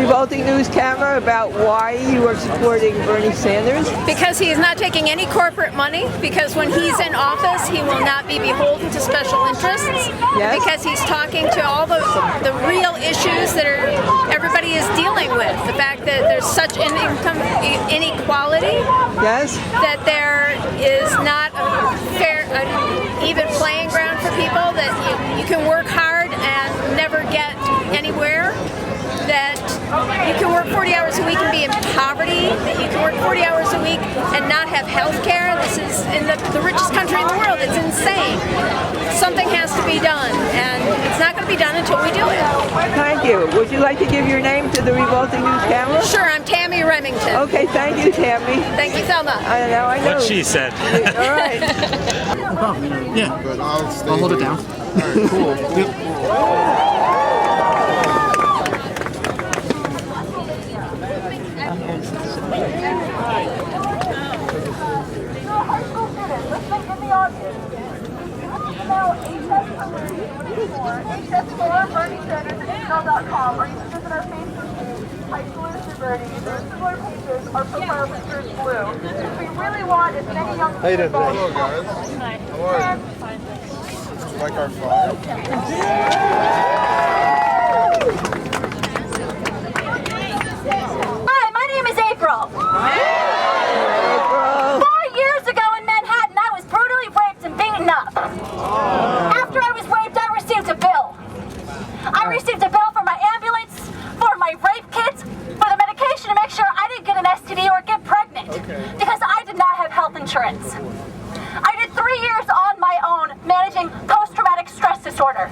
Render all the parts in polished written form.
Revolting News camera about why you are supporting Bernie Sanders? Because he is not taking any corporate money, because when he's in office he will not be beholden to special interests, yes. Because he's talking to all the real issues that everybody is dealing with. The fact that there's such an income inequality, yes. That there is not a fair, even playing ground for people, that you can work hard and never get anywhere, that you can work 40 hours a week and be in poverty, that you can work 40 hours a week and not have health care. This is in the richest country in the world. It's insane. Something has to be done, and it's not going to be done until we do it. Thank you. Would you like to give your name to the Revolting News camera? Sure, I'm Tammy Remington. Okay, thank you, Tammy. Thank you, Thelma. I know. What she said. All right. Yeah. But I'll hold it down. All right, cool. hs4berniesanders@gmail.com, or you can visit our Facebook page, High Schoolers for Bernie. Those similar pages are profile pictures blue. Because we really want as many young people involved. Hello, guys. How are you? Like our fire? Hi, my name is April. 4 years ago in Manhattan, I was brutally raped and beaten up. After I was raped, I received a bill. I received a bill for my ambulance, for my rape kit, for the medication to make sure I didn't get an STD or get pregnant, because I did not have health insurance. I did 3 years on my own managing post-traumatic stress disorder.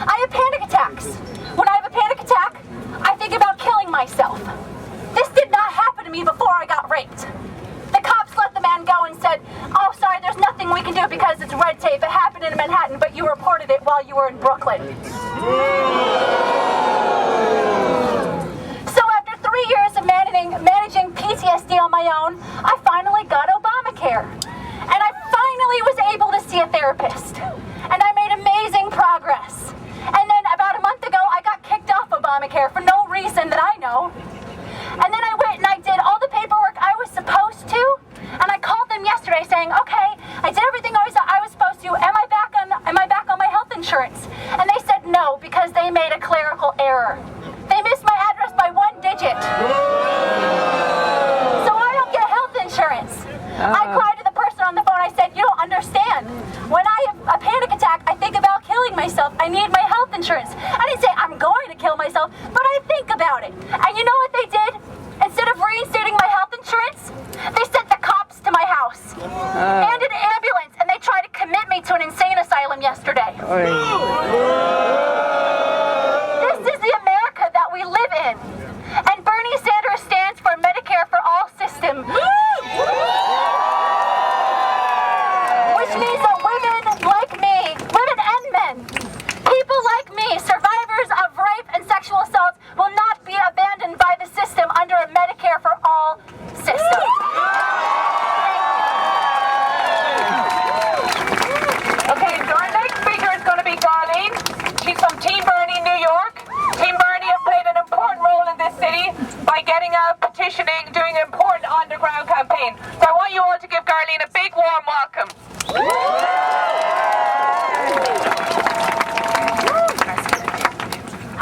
I have panic attacks. When I have a panic attack, I think about killing myself. This did not happen to me before I got raped. The cops let the man go and said, "Oh, sorry, there's nothing we can do because it's red tape. It happened in Manhattan, but you reported it while you were in Brooklyn." So after 3 years of managing PTSD on my own, I finally got Obamacare. And I finally was able to see a therapist. And I made amazing progress. And then about a month ago, I got kicked off Obamacare for no reason that I know. And then I went and I did all the paperwork I was supposed to. And I called them yesterday saying, "Okay, I did everything I was supposed to. Am I back on my health insurance?" And they said no, because they made a clerical error. They missed my address by 1 digit. So I don't get health insurance. I cried to the person on the phone. I said, "You don't understand. When I have a panic attack, I think about killing myself. I need my health insurance." I didn't say I'm going to kill myself, but I think about it. And you know what they did? Instead of reinstating my health insurance, they sent the cops to my house and an ambulance, and they tried to commit me to an insane asylum yesterday. This is the America that we live in. And Bernie Sanders stands for Medicare for All system. Which means that women like me, women and men, people like me, survivors of rape and sexual assault, will not be abandoned by the system under a Medicare for All system. Okay, so our next speaker is going to be Darlene. She's from Team Bernie, New York. Team Bernie have played an important role in this city by getting out, petitioning, doing an important underground campaign. So I want you all to give Darlene a big warm welcome.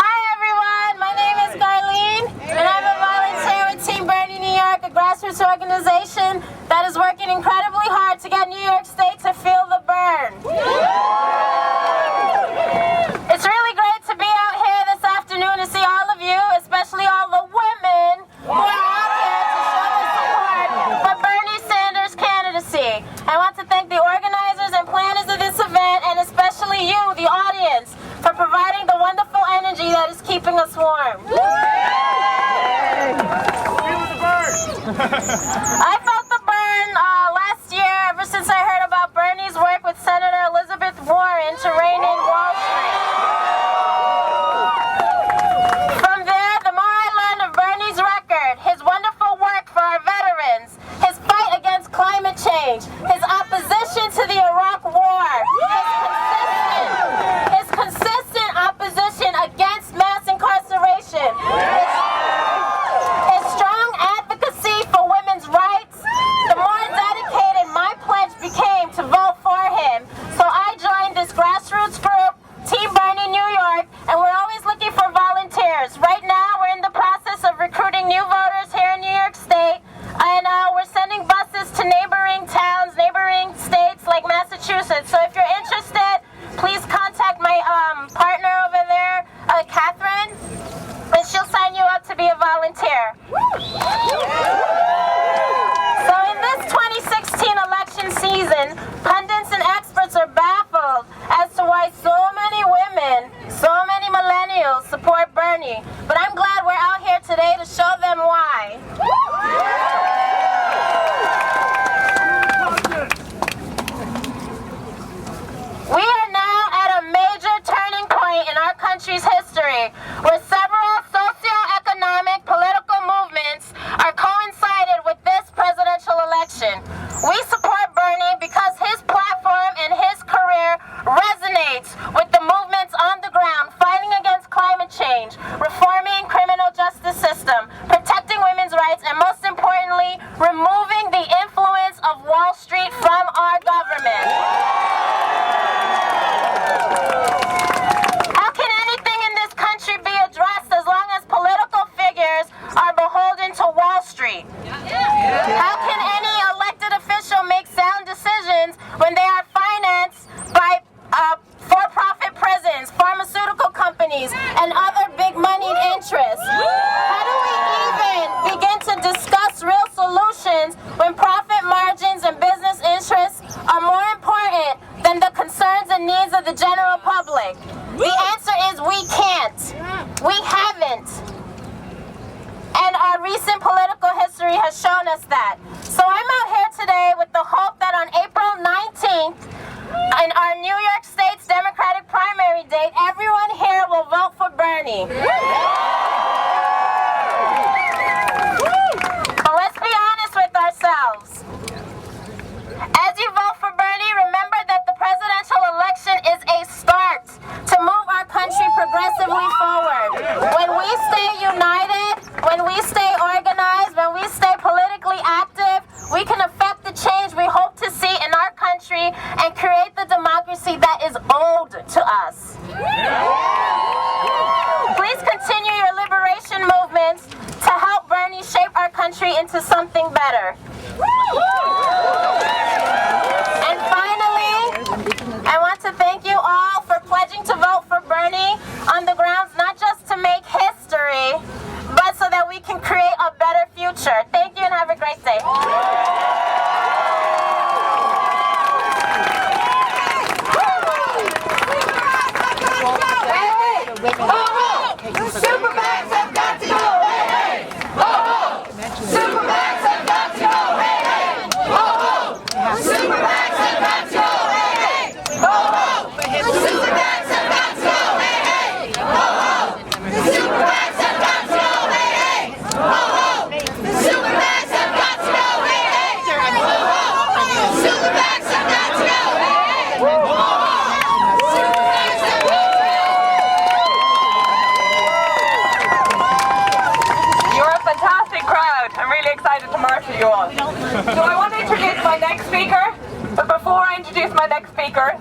Hi everyone, my name is Darlene, and I'm a volunteer with Team Bernie New York, a grassroots organization that is working incredibly hard to get New York State to feel the burn. It's really great to be out here this afternoon to see all of you, especially all the women who are out here to show their support for Bernie Sanders' candidacy. I want to thank the organizers and planners of this event, and especially you, the audience, for providing the wonderful energy that is keeping us warm. I felt the burn last year ever since I heard about Bernie's work with Senator Elizabeth Warren to rein in Wall Street. From there, the more I learned of Bernie's record, his wonderful work for our veterans, his fight against climate change, his opposition to the Iraq War, his consistent opposition against mass incarceration, and most importantly, removing the influence of Wall Street from our government. How can anything in this country be addressed as long as political figures are beholden to Wall Street? How can any elected official make sound decisions when they are financed by for-profit prisons, pharmaceutical companies, and other big moneyed interests? How do we even begin to discuss real solutions when profit margins and business interests are more important than the concerns and needs of the general public? The answer is we can't. We haven't. And our recent political history has shown us that. So I'm out here today with the hope that on April 19th, in our New York State's Democratic primary date, everyone here will vote for Bernie. But let's be honest with ourselves. As you vote for Bernie, remember that the presidential election is a start to move our country progressively forward. When we stay united, when we stay organized, when we stay politically active, we can affect the change we hope to see in our country and create the democracy that is owed to us. Please continue your liberation movements to help Bernie shape our country into something better. And finally, I want to thank you all for pledging to vote for Bernie on the grounds not just to make history, but so that we can create a better future. Thank you and have a great day. Super PACs have got to go! Hey, hey! Ho, ho! Super PACs have got to go! Hey, hey! Ho, ho! Super PACs have got to go! Hey, hey! Ho, ho! Super PACs have got to go! Hey, hey! Ho, ho! Super PACs have got to go! Hey, hey! Ho, ho! Super PACs have got to go! Hey, hey! Ho, ho! Super PACs have got to go! Hey, hey! Ho, ho! Super PACs have got to go! You're a fantastic crowd. I'm really excited to march with you all. So I want to introduce my next speaker, but before I introduce my next speaker,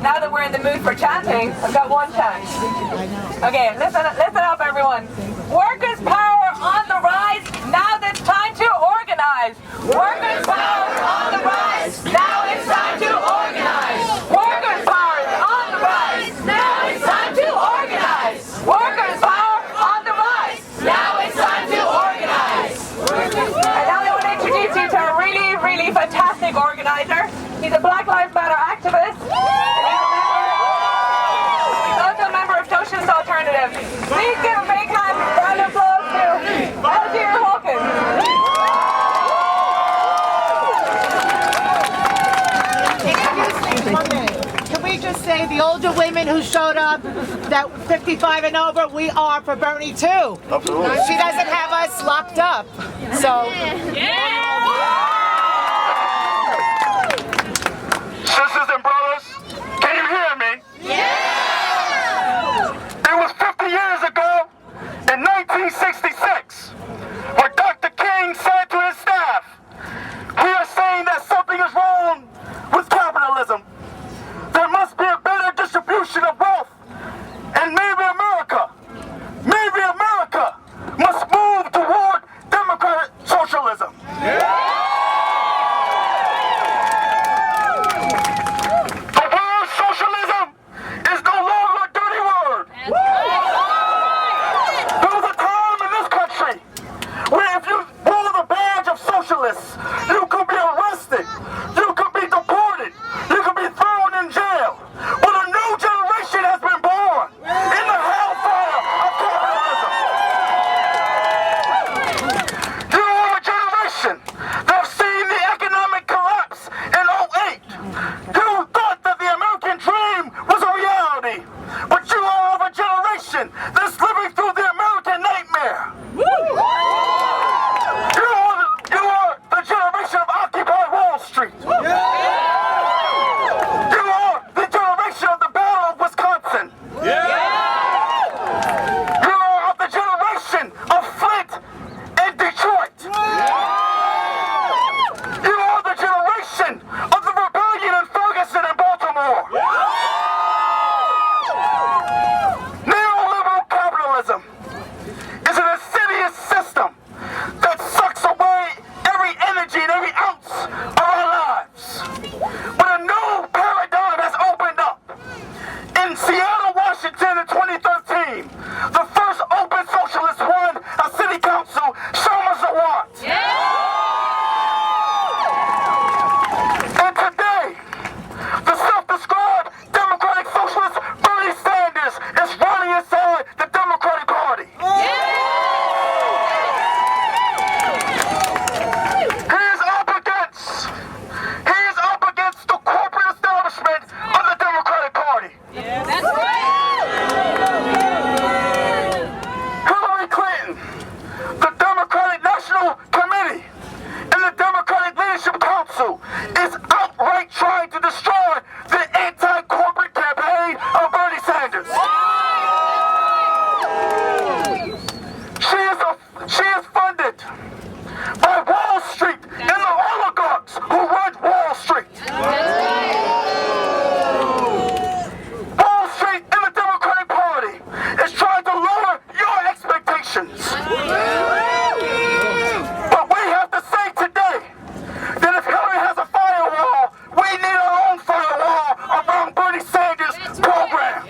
now that we're in the mood for chanting, I've got one chant. Okay, listen up everyone. Workers' power on the rise, now it's time to organize. Workers' power on the rise, now it's time to organize. Workers' power on the rise, now it's time to organize. Workers' power on the rise, now it's time to organize. And now I want to introduce you to a really, really fantastic organizer. He's a Black Lives Matter activist. He's also a member of Socialist Alternative. Please give a big hand, round of applause to Algier Hawkins. Excuse me, 1 minute. Can we just say the older women who showed up, that 55 and over, we are for Bernie too. Absolutely. She doesn't have us locked up. So. Sisters and brothers, can you hear me? Yeah! It was 50 years ago, in 1966, where Dr. King said to his staff, "We are saying that something is wrong with capitalism. There must be a better distribution of wealth, and maybe America must move toward democratic socialism." The word socialism is no longer a dirty word. There was a time in this country where if you wore the badge of socialist, you could be arrested, you could be deported, you could be thrown in jail. But a new generation has been born in the hellfire of capitalism. You are a generation that have seen the economic collapse in 08. You thought that the American dream was a reality, but you are of a generation that's living through the American nightmare. You are the generation Council is outright trying to destroy the anti-corporate campaign of Bernie Sanders. She is funded by Wall Street and the oligarchs who run Wall Street. Wall Street and the Democratic Party is trying to lower your expectations. But we have to say today that if Hillary has a firewall, we need our own firewall around Bernie Sanders' program.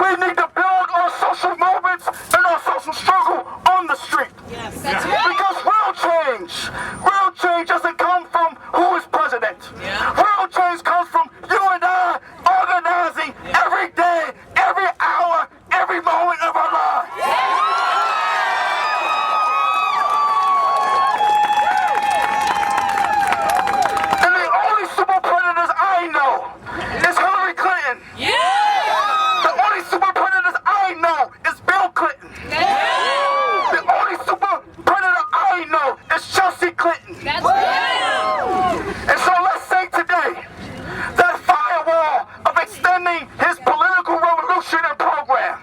We need to build our social movements and our social struggle on the street. Because real change doesn't come from who is president. Real change comes from you and I organizing every day, every hour, every moment of our lives. And the only super predators I know is Hillary Clinton. The only super predators I know is Bill Clinton. The only super predator I know is Chelsea Clinton. And so let's say today that firewall of extending his political revolution and program.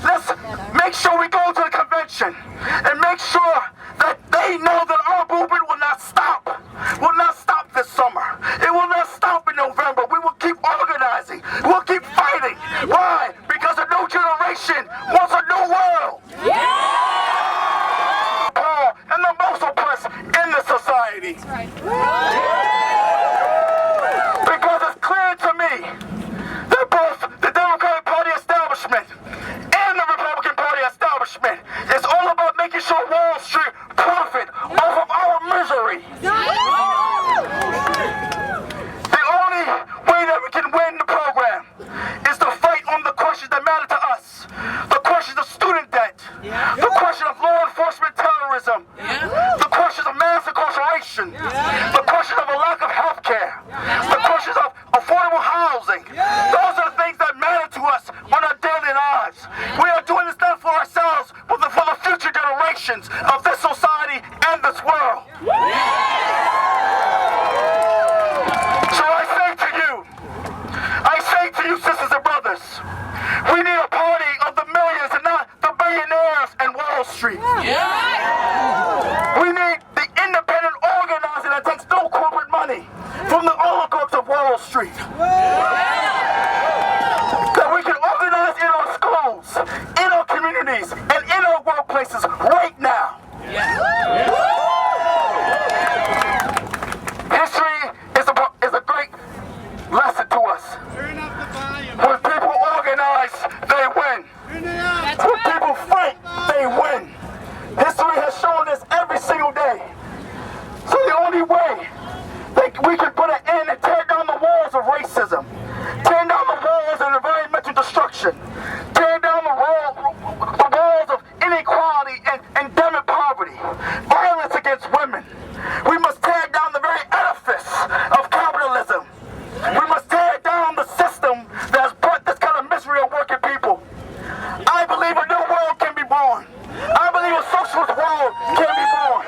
Let's make sure we go to the convention and make sure that they know that our movement will not stop. Will not stop this summer. It will not stop in November. We will keep organizing. We'll keep fighting. Why? Because a new generation wants a new world. And the most oppressed in the society. Because it's clear to me that both the Democratic Party establishment and the Republican Party establishment is all about making sure Wall Street profit off of our misery. The only way that we can win the program is to fight on the questions that matter to us. The questions of student debt, the question of law enforcement terrorism, the questions of mass incarceration, the question of a lack of health care, the questions of affordable housing. Those are the things that matter to us on our daily lives. We are doing this not for ourselves, but for the future generations of this society and this world. So I say to you, sisters and brothers, we need a party of the millions and not the billionaires and Wall Street. We need the independent organizing that takes no corporate money from the oligarchs of Wall Street. That we can organize in our schools, in our communities, and in our workplaces right now. History is a great lesson to us. When people organize, they win. When people fight, they win. History has shown this every single day. So the only way that we can put an end and tear down the walls of racism, tear down the walls of environmental destruction, tear down the walls of inequality and endemic poverty, violence against women. We must tear down the very edifice of capitalism. We must tear down the system that has brought this kind of misery on working people. I believe a new world can be born. I believe a socialist world can be born.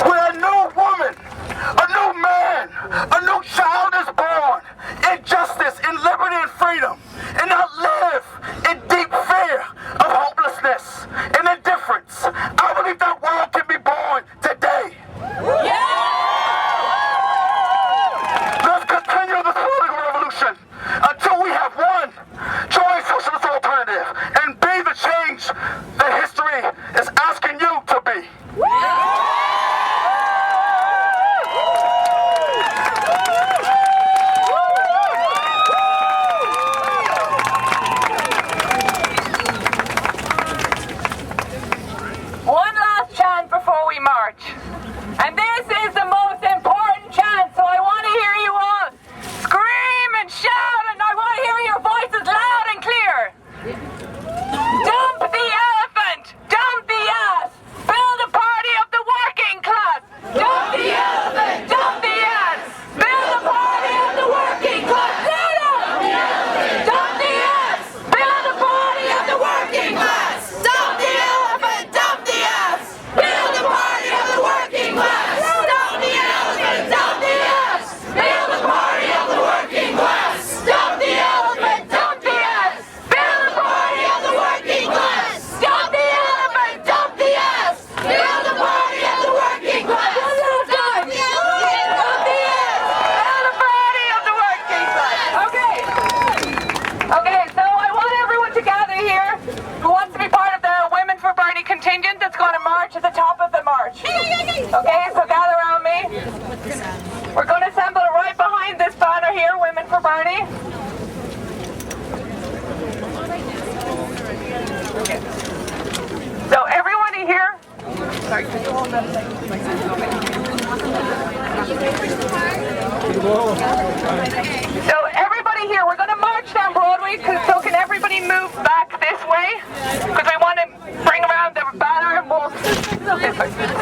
Where a new woman, a new man, a new child is born in justice, in liberty and freedom, and not live in deep fear of hopelessness and indifference. I believe that world can be born today. Let's continue this political revolution until we have won, join socialist alternative, and be the change for Bernie? Okay. So everybody here. Sorry, could you hold that? So everybody here, we're going to march down Broadway, so can everybody move back this way? Because we want to bring around the banner and we'll...